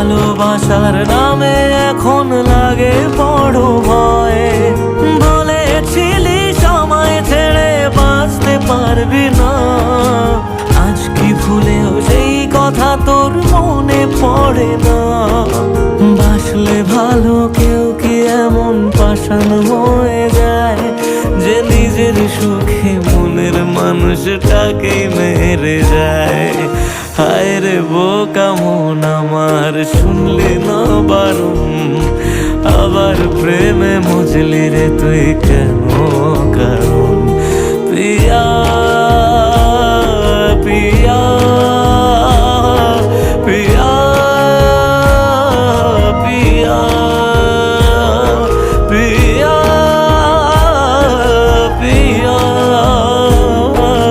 ভালোবাসার নামে এখন লাগে বড় ভয়। বলেছিলি সময় ছেড়ে বাঁচতে পারবি না, আজ কি ভুলেও সেই কথা তোর মনে পড়ে না? বাসলে ভালো কেউ কি এমন পাষাণ হয়ে যায় যে নিজের সুখে মনের মানুষটাকেই মেরে যায়? হায় রে বোকা মন আমার, শুনলি না বারণ, আবার প্রেমে মজলি রে তুই কেন কারণ? পিয়া